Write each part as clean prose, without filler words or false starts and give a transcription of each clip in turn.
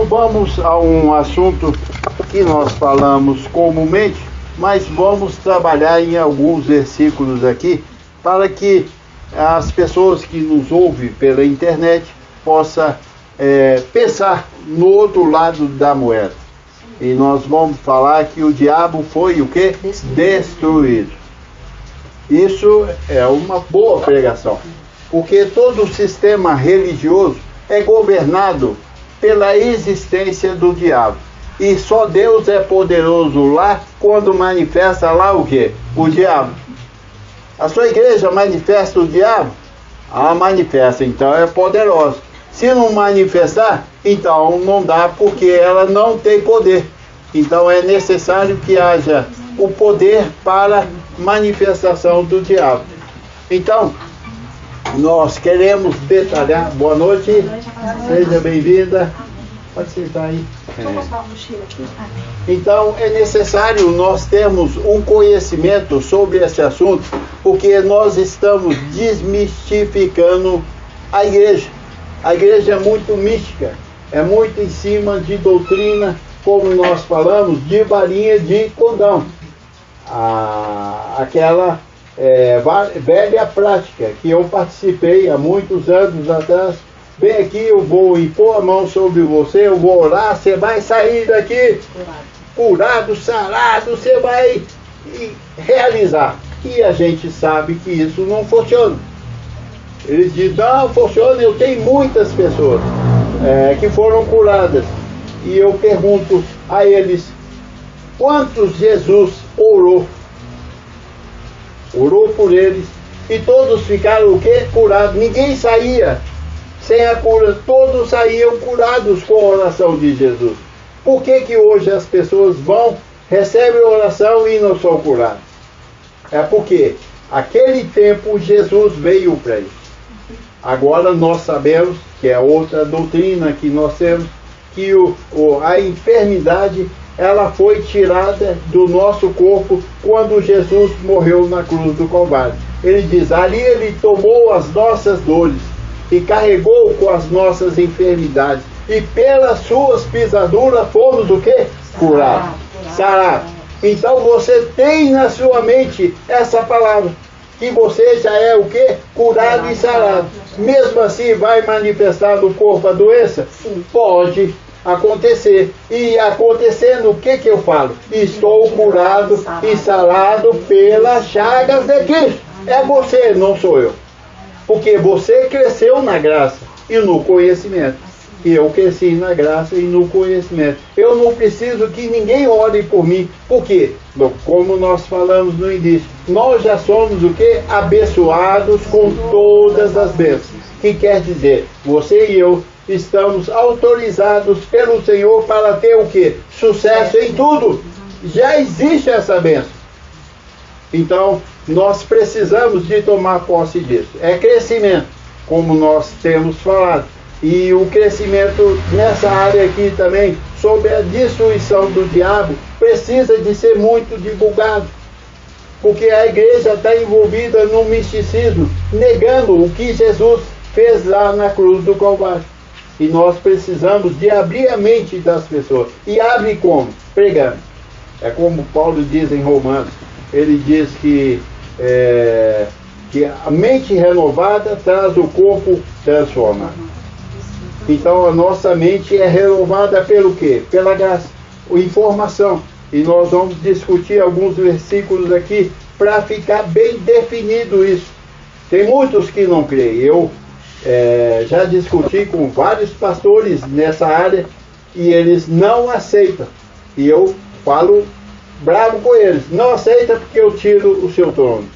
Então vamos a um assunto que nós falamos comumente, mas vamos trabalhar em alguns versículos aqui para que as pessoas que nos ouvem pela internet possam pensar no outro lado da moeda. E nós vamos falar que o diabo foi o quê? Destruído. Isso é uma boa pregação, porque todo o sistema religioso é governado pela existência do diabo. E só Deus é poderoso lá quando manifesta lá o quê? O diabo. A sua igreja manifesta o diabo? Ah, manifesta, então é poderosa. Se não manifestar, então não dá, porque ela não tem poder. Então é necessário que haja o poder para manifestação do diabo. Então, nós queremos detalhar. Boa noite, seja bem-vinda. Pode sentar aí. Então, é necessário nós termos um conhecimento sobre esse assunto, porque nós estamos desmistificando a igreja. A igreja é muito mística, é muito em cima de doutrina, como nós falamos, de varinha de condão. Aquela velha prática que eu participei há muitos anos atrás. Bem aqui, eu vou impor a mão sobre você, eu vou orar, você vai sair daqui curado, sarado, você vai realizar. E a gente sabe que isso não funciona. Eles dizem, não funciona. Eu tenho muitas pessoas que foram curadas. E eu pergunto a eles, quantos Jesus orou? Orou por eles. E todos ficaram o quê? Curados. Ninguém saía sem a cura. Todos saíam curados com a oração de Jesus. Por que que hoje as pessoas vão, recebem a oração e não são curadas? É porque aquele tempo Jesus veio para isso. Agora nós sabemos, que é outra doutrina que nós temos, que a enfermidade ela foi tirada do nosso corpo quando Jesus morreu na cruz do Calvário. Ele diz, ali ele tomou as nossas dores e carregou com as nossas enfermidades, e pelas suas pisaduras fomos o quê? Curados. Sarados. Então você tem na sua mente essa palavra, que você já é o quê? Curado e sarado. Mesmo assim vai manifestar no corpo a doença? Sim. Pode acontecer. E acontecendo, o que que eu falo? Estou curado e sarado pelas chagas de Cristo. É você, não sou eu. Porque você cresceu na graça e no conhecimento. E eu cresci na graça e no conhecimento. Eu não preciso que ninguém ore por mim. Por quê? Como nós falamos no início, nós já somos o quê? Abençoados com todas as bênçãos. Que quer dizer, você e eu estamos autorizados pelo Senhor para ter o quê? Sucesso em tudo. Já existe essa bênção. Então, nós precisamos de tomar posse disso. É crescimento, como nós temos falado. E o crescimento nessa área aqui também, sobre a destruição do diabo, precisa de ser muito divulgado. Porque a igreja está envolvida no misticismo, negando o que Jesus fez lá na cruz do Calvário. E nós precisamos de abrir a mente das pessoas. E abre como? Pregando. É como Paulo diz em Romanos. Ele diz que a mente renovada traz o corpo transformado. Então a nossa mente é renovada pelo quê? Pela graça, informação. E nós vamos discutir alguns versículos aqui para ficar bem definido isso. Tem muitos que não creem. Eu já discuti com vários pastores nessa área e eles não aceitam. E eu falo bravo com eles. Não aceita porque eu tiro o seu trono.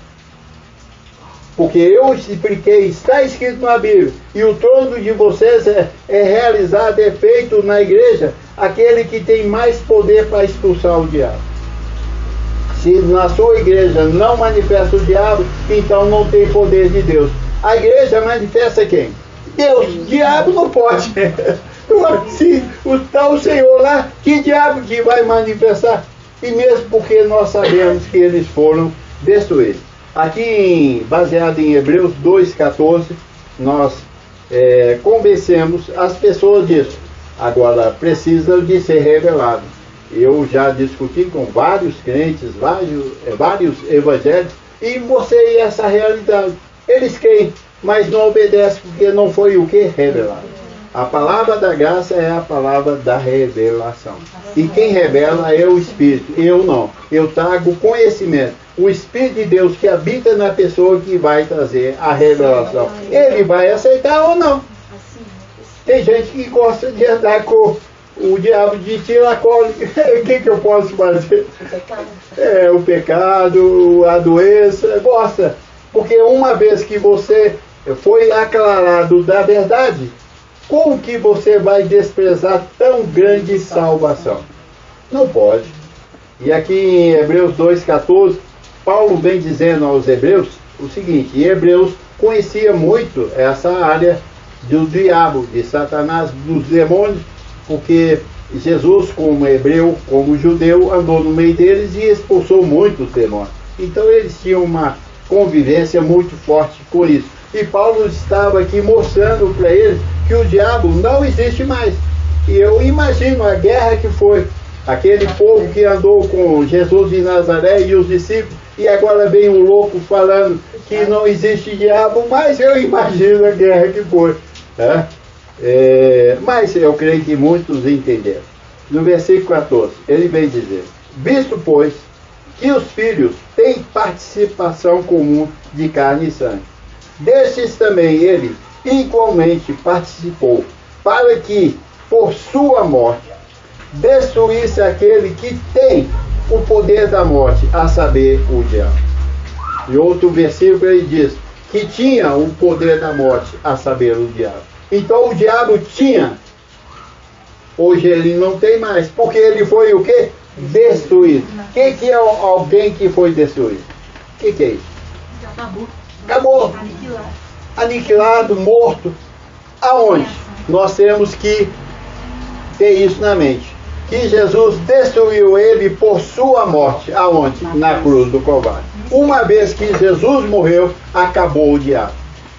Porque eu expliquei, está escrito na Bíblia, e o trono de vocês é realizado, é feito na igreja, aquele que tem mais poder para expulsar o diabo. Se na sua igreja não manifesta o diabo, então não tem poder de Deus. A igreja manifesta quem? Deus. O diabo não pode. Se está o Senhor lá, que diabo que vai manifestar? E mesmo porque nós sabemos que eles foram destruídos. Aqui, baseado em Hebreus 2,14, nós convencemos as pessoas disso. Agora, precisa de ser revelado. Eu já discuti com vários crentes, vários evangélicos, e mostrei essa realidade. Eles creem, mas não obedecem, porque não foi o que? Revelado. A palavra da graça é a palavra da revelação. E quem revela é o Espírito. Eu não. Eu trago conhecimento. O Espírito de Deus que habita na pessoa que vai trazer a revelação. Ele vai aceitar ou não. Tem gente que gosta de andar com o diabo de tiracolo. O que eu posso fazer? O pecado, a doença. Gosta. Porque uma vez que você foi aclarado da verdade, como que você vai desprezar tão grande salvação? Não pode. E aqui em Hebreus 2,14, Paulo vem dizendo aos hebreus o seguinte: e Hebreus conhecia muito essa área do diabo, de Satanás, dos demônios, porque Jesus, como hebreu, como judeu, andou no meio deles e expulsou muitos demônios. Então eles tinham uma convivência muito forte com isso. E Paulo estava aqui mostrando para eles que o diabo não existe mais. E eu imagino a guerra que foi aquele povo que andou com Jesus de Nazaré e os discípulos, e agora vem um louco falando que não existe diabo, mas eu imagino a guerra que foi. Né? Mas eu creio que muitos entenderam. No versículo 14, ele vem dizer: visto, pois, que os filhos têm participação comum de carne e sangue, destes também ele igualmente participou, para que, por sua morte, destruísse aquele que tem o poder da morte, a saber, o diabo. E outro versículo ele diz que tinha o poder da morte, a saber, o diabo. Então o diabo tinha, hoje ele não tem mais, porque ele foi o quê? Destruído. O que é alguém que foi destruído? O que é isso? Acabou. Aniquilado, morto. Aonde? Nós temos que ter isso na mente. Que Jesus destruiu ele por sua morte. Aonde? Na cruz do Calvário. Uma vez que Jesus morreu, acabou o diabo.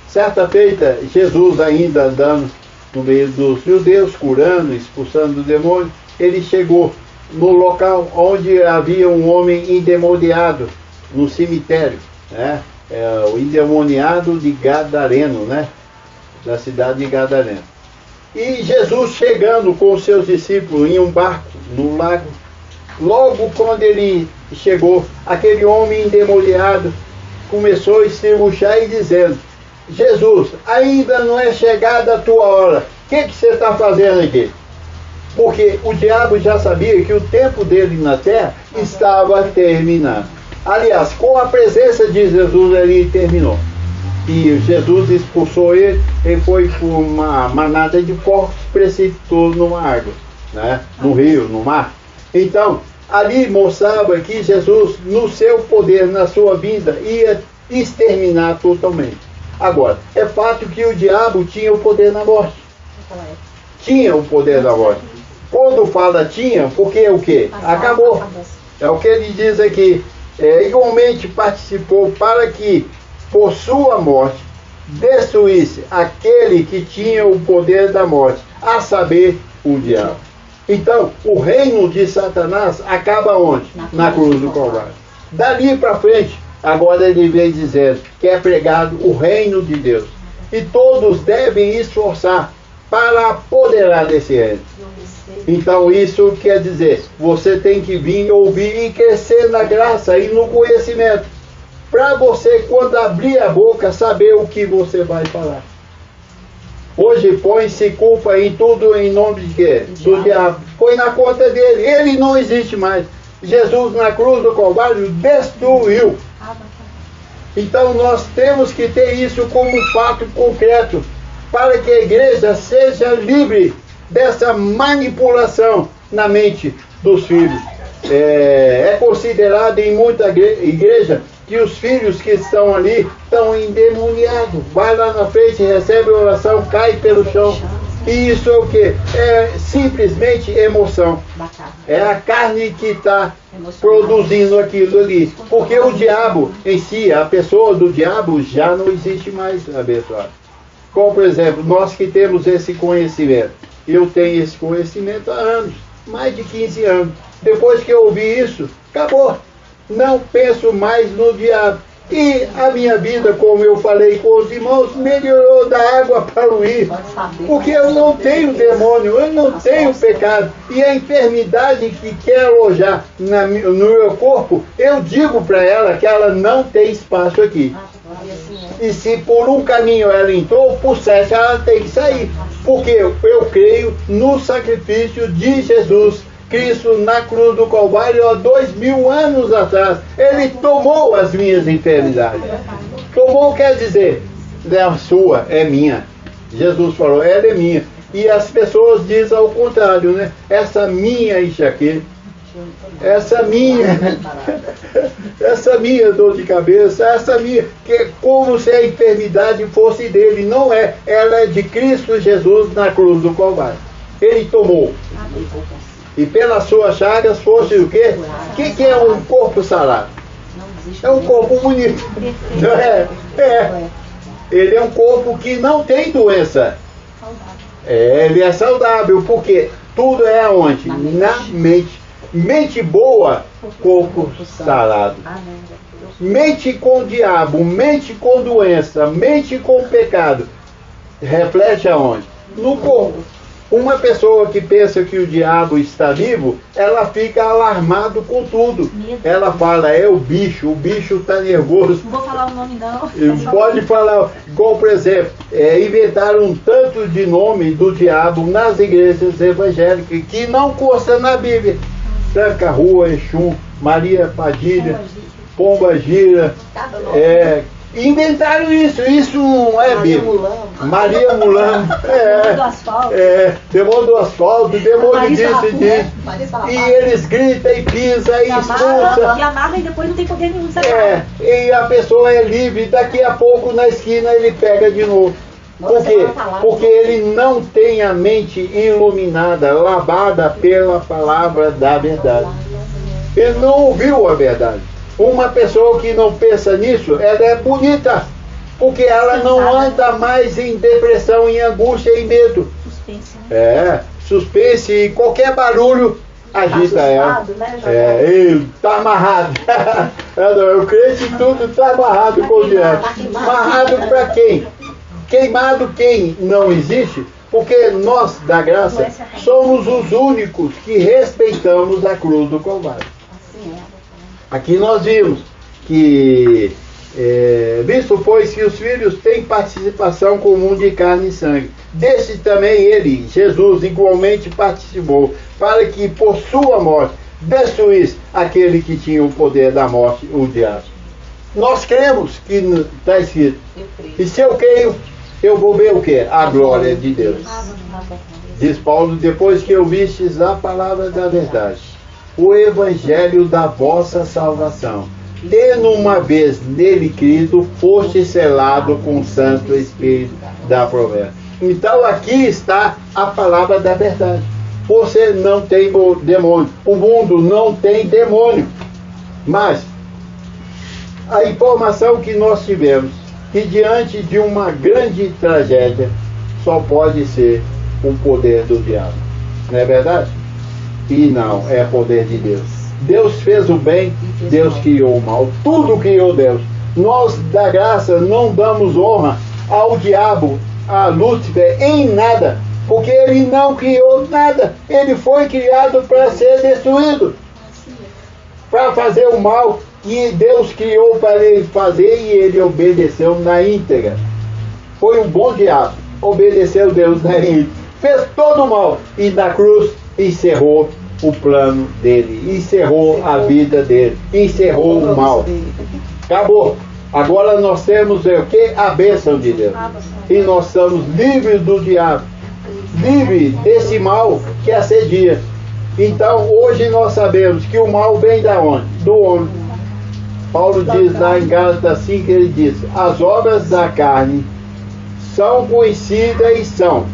Certa feita, Jesus ainda andando no meio dos judeus, curando, expulsando o demônio, ele chegou no local onde havia um homem endemoniado, no cemitério, né? O endemoniado de Gadareno, né? Da cidade de Gadareno. E Jesus chegando com os seus discípulos em um barco no lago, logo quando ele chegou, aquele homem endemoniado começou a estrebuchar e dizendo: Jesus, ainda não é chegada a tua hora, o que você está fazendo aqui? Porque o diabo já sabia que o tempo dele na terra estava terminado. Aliás, com a presença de Jesus ele terminou. E Jesus expulsou ele foi por uma manada de porcos, precipitou numa água, né? No rio, no mar. Então, ali mostrava que Jesus, no seu poder, na sua vinda, ia exterminar totalmente. Agora, é fato que o diabo tinha o poder da morte. Tinha o poder da morte. Quando fala tinha, porque o quê? Acabou. É o que ele diz aqui. Igualmente participou para que, por sua morte, destruísse aquele que tinha o poder da morte, a saber, o diabo. Então, o reino de Satanás acaba onde? Na cruz do Calvário. Dali para frente, agora ele vem dizendo que é pregado o reino de Deus. E todos devem esforçar para apoderar desse reino. Então isso quer dizer, você tem que vir ouvir e crescer na graça e no conhecimento, para você, quando abrir a boca, saber o que você vai falar. Hoje põe-se culpa em tudo em nome de quê? Do diabo. Põe na conta dele, ele não existe mais. Jesus na cruz do Calvário destruiu. Então nós temos que ter isso como um fato concreto, para que a igreja seja livre dessa manipulação na mente dos filhos. É considerado em muita igreja que os filhos que estão ali estão endemoniados. Vai lá na frente, recebe a oração, cai pelo chão. E isso é o quê? É simplesmente emoção. É a carne que está produzindo aquilo ali. Porque o diabo em si, a pessoa do diabo já não existe mais, abençoado. Como, por exemplo, nós que temos esse conhecimento Eu tenho esse conhecimento há anos, mais de 15 anos. Depois que eu ouvi isso, acabou. Não penso mais no diabo. E a minha vida, como eu falei com os irmãos, melhorou da água para o vinho. Porque eu não tenho demônio, eu não tenho pecado. E a enfermidade que quer alojar no meu corpo, eu digo para ela que ela não tem espaço aqui. E se por um caminho ela entrou, por 7 ela tem que sair. Porque eu creio no sacrifício de Jesus Cristo na cruz do Calvário há 2000 anos atrás. Ele tomou as minhas enfermidades. Tomou quer dizer, não é sua, é minha. Jesus falou, ela é minha. E as pessoas dizem ao contrário, né? Essa minha enxaqueca, essa minha dor de cabeça, essa minha, que é como se a enfermidade fosse dele. Não é, ela é de Cristo Jesus na cruz do Calvário. Ele tomou. E pelas suas chagas fosse o quê? O que é um corpo sarado? É um corpo bonito. Ele é um corpo que não tem doença. Ele é saudável, porque tudo é aonde? Na mente. Mente boa, corpo sarado. Mente com diabo, mente com doença, mente com pecado. Reflete aonde? No corpo. Uma pessoa que pensa que o diabo está vivo, ela fica alarmada com tudo. Ela fala, é o bicho está nervoso. Não vou falar o nome não. Pode falar, igual por exemplo, inventaram um tanto de nome do diabo nas igrejas evangélicas que não consta na Bíblia. Tranca Rua, Exu, Maria Padilha, Pomba Gira, inventaram isso não é Bíblia. Maria Mulano, demônio do asfalto, demônio disso e disso. E eles gritam e pisam e expulsam. E amarra e depois não tem poder nenhum. E a pessoa é livre, daqui a pouco na esquina ele pega de novo. Por quê? Porque ele não tem a mente iluminada, lavada pela palavra da verdade. Ele não ouviu a verdade. Uma pessoa que não pensa nisso, ela é bonita, porque ela não anda mais em depressão, em angústia e medo. Suspense, suspense e qualquer barulho agita ela. Está amarrado. O crente tudo está amarrado com o diabo. Amarrado para quem? Queimado quem não existe? Porque nós, da graça, somos os únicos que respeitamos a cruz do Calvário. Aqui nós vimos que, visto pois que os filhos têm participação comum de carne e sangue, desse também ele, Jesus, igualmente participou, para que por sua morte destruísse aquele que tinha o poder da morte, o diabo. Nós cremos que está escrito. E se eu creio, eu vou ver o que? A glória de Deus. Diz Paulo, depois que ouvistes a palavra da verdade, o evangelho da vossa salvação, tendo uma vez nele crido, foste selado com o Santo Espírito da promessa. Então aqui está a palavra da verdade. Você não tem demônio, o mundo não tem demônio, mas a informação que nós tivemos, que diante de uma grande tragédia, só pode ser o poder do diabo, não é verdade? E não, é poder de Deus. Deus fez o bem, Deus criou o mal. Tudo criou Deus. Nós, da graça, não damos honra ao diabo, a Lúcifer, em nada. Porque ele não criou nada. Ele foi criado para ser destruído. Para fazer o mal que Deus criou para ele fazer, e ele obedeceu na íntegra. Foi um bom diabo. Obedeceu Deus na íntegra. Fez todo o mal. E na cruz encerrou o plano dele, encerrou a vida dele, encerrou o mal. Acabou. Agora nós temos o que? A bênção de Deus. E nós estamos livres do diabo, livres desse mal que assedia. Então hoje nós sabemos que o mal vem da onde? Do homem. Paulo diz lá em Gálatas 5, ele diz, as obras da carne são conhecidas e são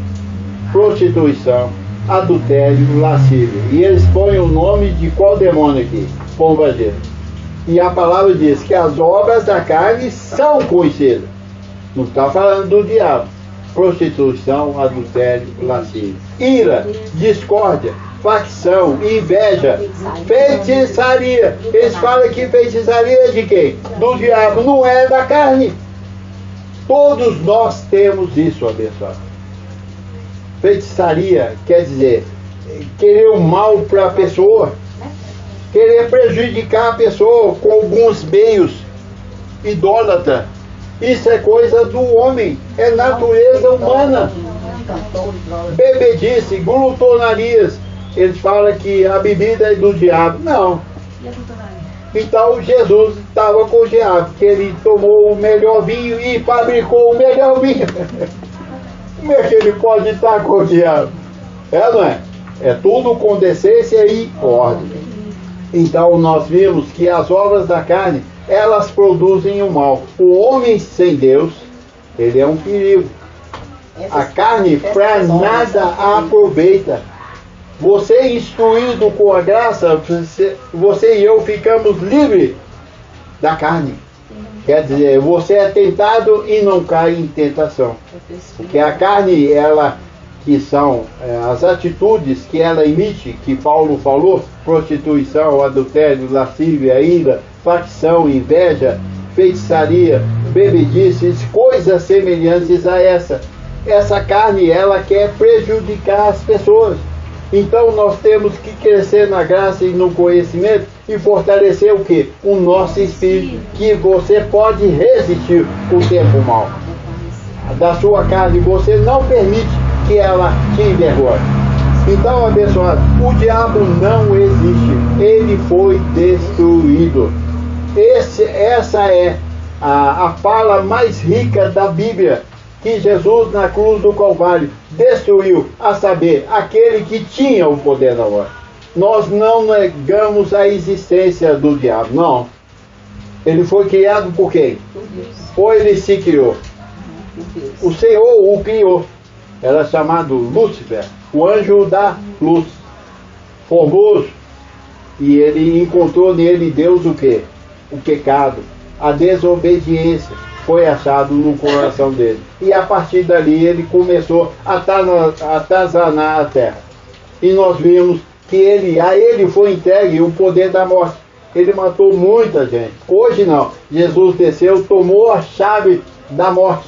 prostituição, adultério, lascívia. E eles põem o nome de qual demônio aqui? Pomba gira. E a palavra diz que as obras da carne são conhecidas. Não está falando do diabo. prostituição, adultério, lascívia. Ira, discórdia, facção, inveja, feitiçaria. Eles falam que feitiçaria é de quem? Do diabo, não é da carne. Todos nós temos isso, abençoado. Feitiçaria quer dizer querer o mal para a pessoa, querer prejudicar a pessoa com alguns meios, idólatra. Isso é coisa do homem, é natureza humana. Bebedice, glutonarias. Eles falam que a bebida é do diabo. Não. Então Jesus estava com o diabo, que ele tomou o melhor vinho e fabricou o melhor vinho. Como é que ele pode estar com o diabo? É, não é? É tudo com decência e ordem. Então nós vimos que as obras da carne, elas produzem o mal. O homem sem Deus, ele é um perigo. A carne para nada aproveita. Você instruído com a graça, você e eu ficamos livres da carne. Quer dizer, você é tentado e não cai em tentação. Porque a carne, ela, que são as atitudes que ela emite, que Paulo falou, prostituição, adultério, lascívia, ira, facção, inveja, feitiçaria, bebedices, coisas semelhantes a essa. Essa carne, ela quer prejudicar as pessoas. Então nós temos que crescer na graça e no conhecimento e fortalecer o quê? O nosso espírito, que você pode resistir o tempo mau. Da sua carne, você não permite que ela te envergonhe. Então, abençoado, o diabo não existe, ele foi destruído. Essa é a fala mais rica da Bíblia, que Jesus na cruz do Calvário destruiu, a saber, aquele que tinha o poder da morte. Nós não negamos a existência do diabo, não. Ele foi criado por quem? Ou ele se criou? O Senhor o criou. Era chamado Lúcifer, o anjo da luz, formoso. E ele encontrou nele Deus o quê? O pecado, a desobediência. Foi achado no coração dele. E a partir dali ele começou a atazanar a terra. E nós vimos que a ele foi entregue o poder da morte. Ele matou muita gente. Hoje não. Jesus desceu, tomou a chave da morte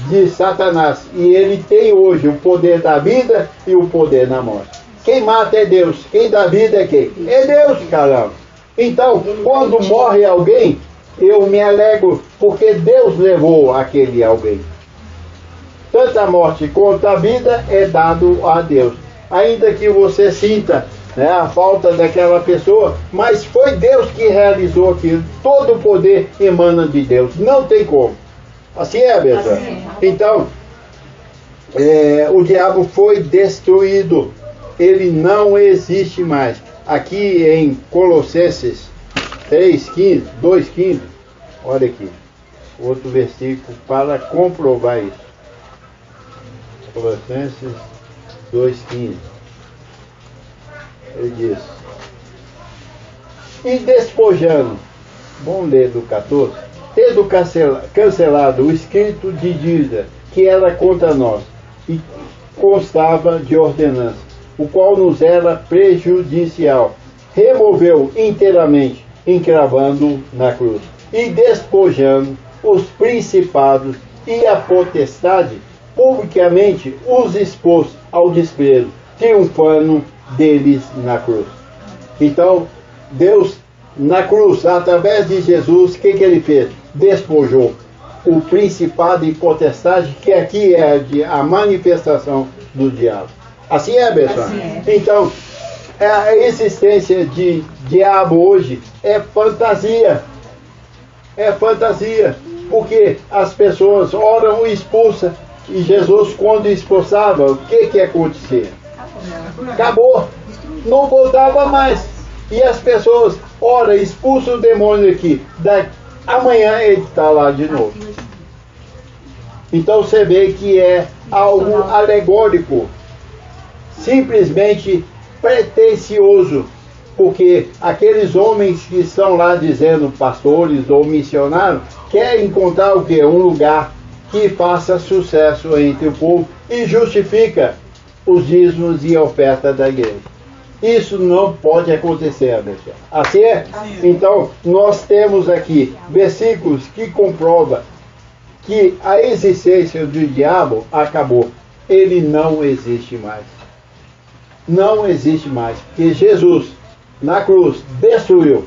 de Satanás. E ele tem hoje o poder da vida e o poder da morte. Quem mata é Deus. Quem dá vida é quem? É Deus, caramba. Então, quando morre alguém, eu me alegro, porque Deus levou aquele alguém. Tanto a morte quanto a vida é dado a Deus. Ainda que você sinta, né, a falta daquela pessoa, mas foi Deus que realizou aquilo. Todo o poder emana de Deus. Não tem como. Assim é, pessoal? Assim é. Então, o diabo foi destruído. Ele não existe mais. Aqui em Colossenses 3,15, 2,15, olha aqui, outro versículo para comprovar isso. Colossenses 2,15. Ele diz: e despojando, vamos ler do 14, tendo cancelado o escrito de dívida que era contra nós, e constava de ordenança, o qual nos era prejudicial, removeu inteiramente, encravando na cruz, e despojando os principados e a potestade, publicamente os expôs ao desprezo, triunfando deles na cruz. Então, Deus, na cruz, através de Jesus, o que ele fez? Despojou o principado e potestade, que aqui é a manifestação do diabo. Assim é, pessoal? Assim é. Então, a existência de diabo hoje é fantasia. É fantasia. Porque as pessoas oram e expulsam. E Jesus, quando expulsava, o que acontecia? Acabou. Não voltava mais. E as pessoas oram, expulsam o demônio aqui. Amanhã ele está lá de novo. Então você vê que é algo alegórico. Simplesmente pretensioso, porque aqueles homens que estão lá dizendo pastores ou missionários querem encontrar o quê? Um lugar que faça sucesso entre o povo e justifica os dízimos e a oferta da igreja. Isso não pode acontecer, Alexandre. Assim é? Então, nós temos aqui versículos que comprovam que a existência do diabo acabou. Ele não existe mais. Não existe mais. Porque Jesus, na cruz, destruiu.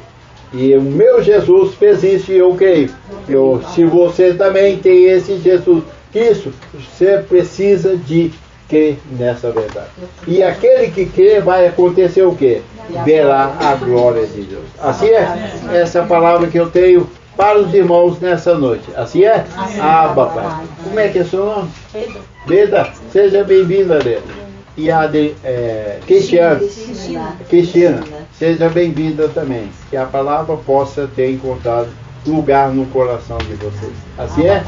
E o meu Jesus fez isso e eu creio. Se você também tem esse Jesus Cristo, você precisa de crer nessa verdade. E aquele que crê vai acontecer o quê? Verá a glória de Deus. Assim é? Essa é a palavra que eu tenho para os irmãos nessa noite. Assim é? Ah, papai. Como é que é seu nome? Beda. Seja bem-vinda, Beda. E a de Cristina. Seja bem-vinda também. Que a palavra possa ter encontrado lugar no coração de vocês. Assim é?